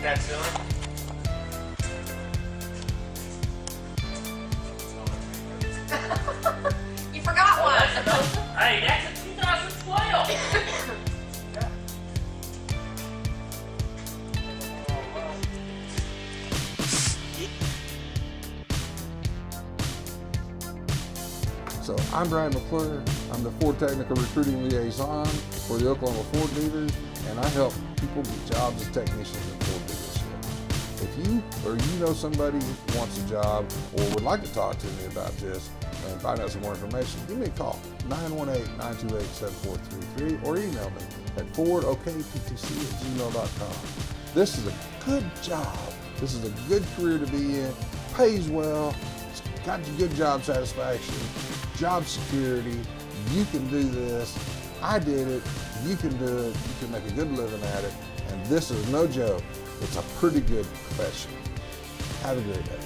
that ceiling? You forgot one. Hey, that's a 2012. So I'm Brian McClure. I'm the Ford Technical Recruiting Liaison for the Oklahoma Ford dealers, and I help people get jobs as technicians at Ford dealerships. If you or you know somebody who wants a job or would like to talk to me about this and find out some more information, give me a call, 918-928-7433, or email me at fordoktptc@gmail.com. This is a good job. This is a good career to be in, pays well, it's got you good job satisfaction, job security. You can do this. I did it. You can do it. You can make a good living at it. And this is no joke. It's a pretty good profession. Have a great day.